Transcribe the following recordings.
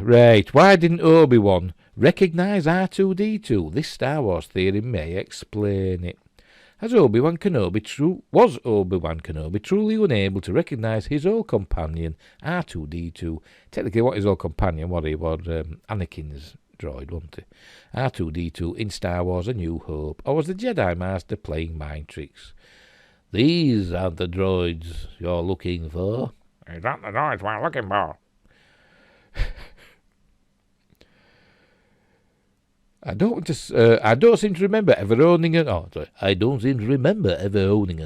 Right, why didn't Obi-Wan recognise R2-D2? This Star Wars theory may explain it. Was Obi-Wan Kenobi truly unable to recognise his old companion, R2-D2? Technically, what his old companion was, he was Anakin's droid, wasn't he? R2-D2 in Star Wars A New Hope. Or was the Jedi Master playing mind tricks? These aren't the droids you're looking for. Is that the droids we're looking for? I don't seem to remember ever owning a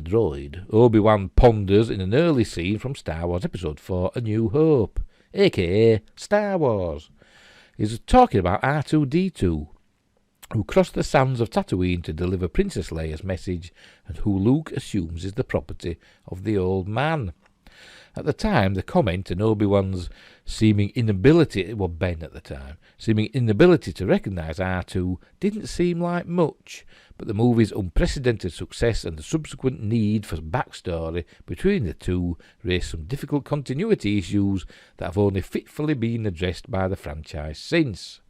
droid. Obi-Wan ponders in an early scene from Star Wars Episode 4, A New Hope, a.k.a. Star Wars. He's talking about R2-D2, who crossed the sands of Tatooine to deliver Princess Leia's message, and who Luke assumes is the property of the old man. At the time, the comment and Obi-Wan's seeming inability to recognise R2 didn't seem like much, but the movie's unprecedented success and the subsequent need for backstory between the two raised some difficult continuity issues that have only fitfully been addressed by the franchise since.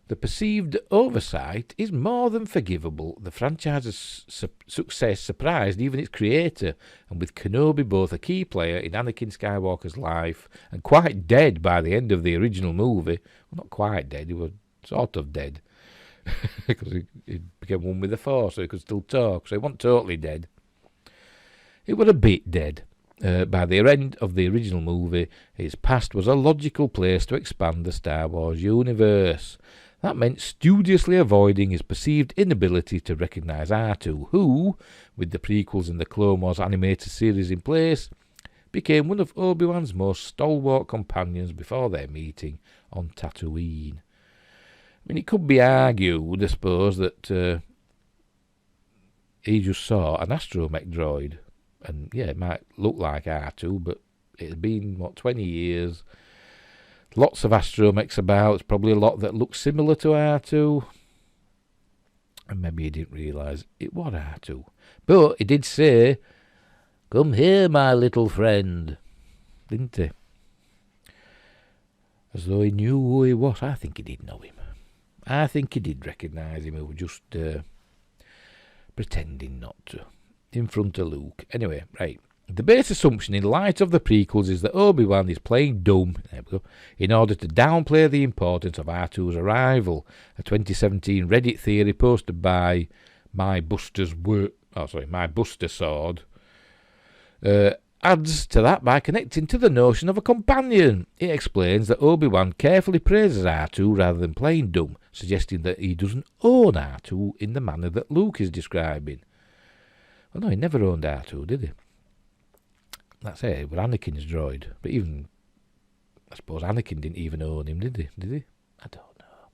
The perceived oversight is more than forgivable. The franchise's success surprised even its creator, and with Kenobi both a key player in Anakin Skywalker's life and quite dead by the end of the original movie. Well, not quite dead, he was sort of dead, because he became one with the Force, so he could still talk, so he wasn't totally dead. He was a bit dead. By the end of the original movie, his past was a logical place to expand the Star Wars universe. That meant studiously avoiding his perceived inability to recognise R2, who, with the prequels and the Clone Wars animated series in place, became one of Obi-Wan's most stalwart companions before their meeting on Tatooine. I mean, it could be argued, I suppose, that he just saw an astromech droid, and yeah, it might look like R2, but it had been, 20 years... Lots of astromechs about. There's probably a lot that look similar to R2. And maybe he didn't realise it was R2. But he did say, "Come here, my little friend." Didn't he? As though he knew who he was. I think he did know him. I think he did recognise him. He was just pretending not to. In front of Luke. Anyway, right. The base assumption in light of the prequels is that Obi-Wan is playing dumb in order to downplay the importance of R2's arrival. A 2017 Reddit theory posted by My Buster Sword adds to that by connecting to the notion of a companion. It explains that Obi-Wan carefully praises R2 rather than playing dumb, suggesting that he doesn't own R2 in the manner that Luke is describing. Well, no, he never owned R2, did he? That's it, but Anakin's droid. But even, I suppose Anakin didn't even own him, did he? I don't know.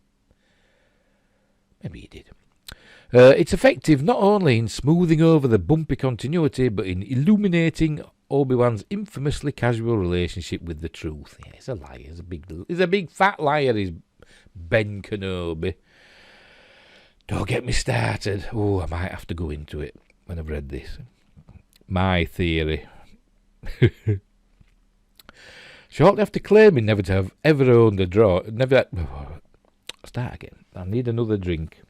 Maybe he did. It's effective not only in smoothing over the bumpy continuity, but in illuminating Obi-Wan's infamously casual relationship with the truth. Yeah, he's a liar. He's a big fat liar, is Ben Kenobi. Don't get me started. Oh, I might have to go into it when I've read this. My theory. Shortly after claiming never to have ever owned a droid, start again. I need another drink.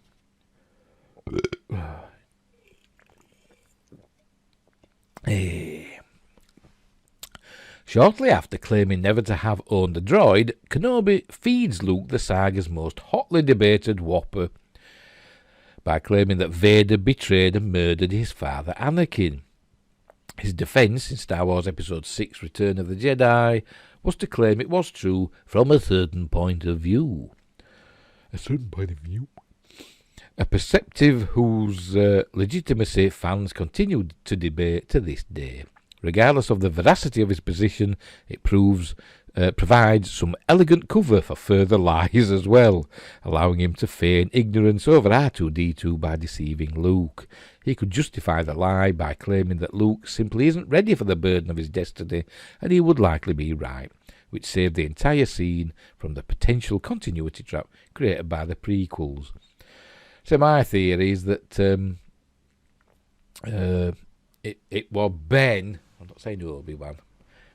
Shortly after claiming never to have owned a droid, Kenobi feeds Luke the saga's most hotly debated whopper by claiming that Vader betrayed and murdered his father Anakin. His defence in Star Wars Episode 6, Return of the Jedi, was to claim it was true from a certain point of view. A certain point of view? A perspective whose legitimacy fans continued to debate to this day. Regardless of the veracity of his position, it provides some elegant cover for further lies as well, allowing him to feign ignorance over R2-D2 by deceiving Luke. He could justify the lie by claiming that Luke simply isn't ready for the burden of his destiny, and he would likely be right, which saved the entire scene from the potential continuity trap created by the prequels. So my theory is that it was Ben. I'm not saying Obi-Wan.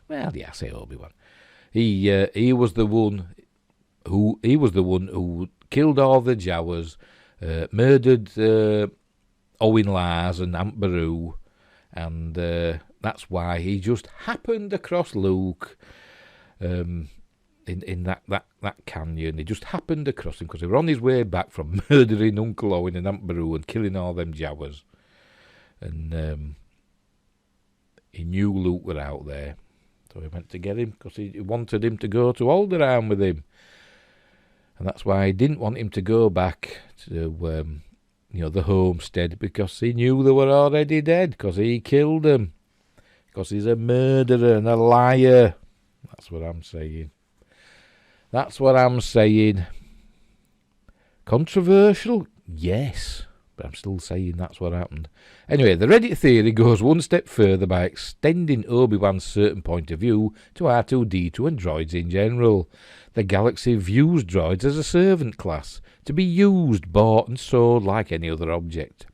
Well, yeah, I say Obi-Wan. He was the one who killed all the Jawas, murdered Owen Lars and Aunt Beru, and that's why he just happened across Luke in that canyon. He just happened across him because he was on his way back from murdering Uncle Owen and Aunt Beru and killing all them Jawas. And he knew Luke were out there, so he went to get him because he wanted him to go to Alderaan with him. And that's why he didn't want him to go back to the homestead, because he knew they were already dead, because he killed them. Because he's a murderer and a liar. That's what I'm saying. Controversial? Yes. But I'm still saying that's what happened. Anyway, the Reddit theory goes one step further by extending Obi-Wan's certain point of view to R2-D2 and droids in general. The galaxy views droids as a servant class, to be used, bought and sold like any other object.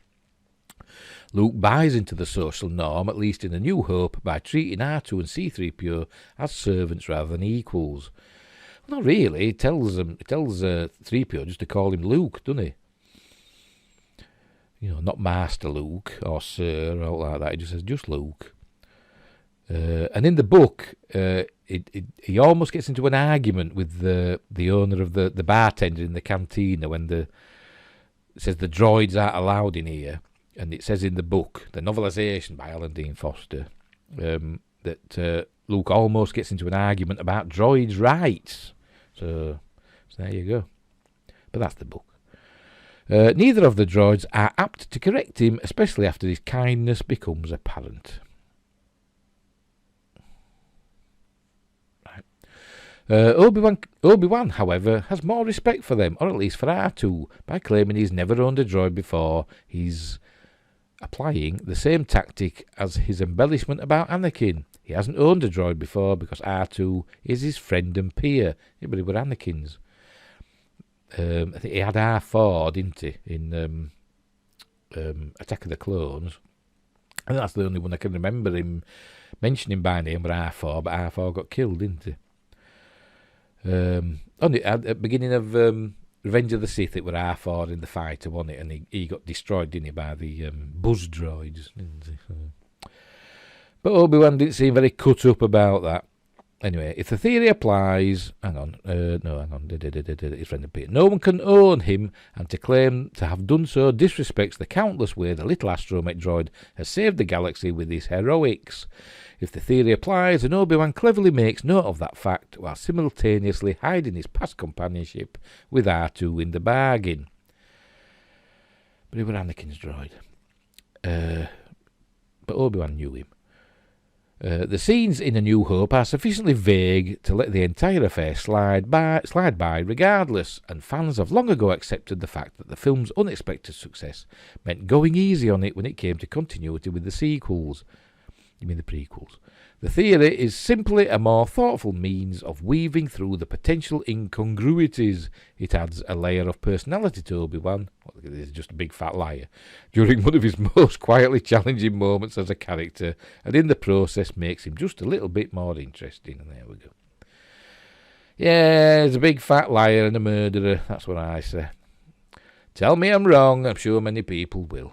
Luke buys into the social norm, at least in A New Hope, by treating R2 and C-3PO as servants rather than equals. Well, not really. He tells 3PO just to call him Luke, doesn't he? Not Master Luke or Sir or all like that. He just says just Luke. And in the book, he almost gets into an argument with the owner of the bartender in the cantina when it says the droids aren't allowed in here. And it says in the book, the novelisation by Alan Dean Foster, that Luke almost gets into an argument about droids' rights. So there you go. But that's the book. Neither of the droids are apt to correct him, especially after his kindness becomes apparent. Obi-Wan, however, has more respect for them, or at least for R2, by claiming he's never owned a droid before. He's applying the same tactic as his embellishment about Anakin. He hasn't owned a droid before because R2 is his friend and peer. Yeah, but he were Anakin's. I think he had R4, didn't he, in Attack of the Clones. And that's the only one I can remember him mentioning by name, but R4, but R4 got killed, didn't he? Only at the beginning of Revenge of the Sith, it were R4 in the fighter, wasn't it? And he got destroyed, didn't he, by the buzz droids, didn't he? But Obi-Wan didn't seem very cut up about that. Anyway, if the theory applies... His friend appeared. No one can own him, and to claim to have done so disrespects the countless way the little astromech droid has saved the galaxy with his heroics. If the theory applies, then Obi-Wan cleverly makes note of that fact, while simultaneously hiding his past companionship with R2 in the bargain. But he was Anakin's droid. But Obi-Wan knew him. The scenes in A New Hope are sufficiently vague to let the entire affair slide by regardless, and fans have long ago accepted the fact that the film's unexpected success meant going easy on it when it came to continuity with the sequels. You mean the prequels? The theory is simply a more thoughtful means of weaving through the potential incongruities. It adds a layer of personality to Obi-Wan. Well, he's just a big fat liar. During one of his most quietly challenging moments as a character, and in the process makes him just a little bit more interesting. And there we go. Yeah, he's a big fat liar and a murderer. That's what I say. Tell me I'm wrong. I'm sure many people will.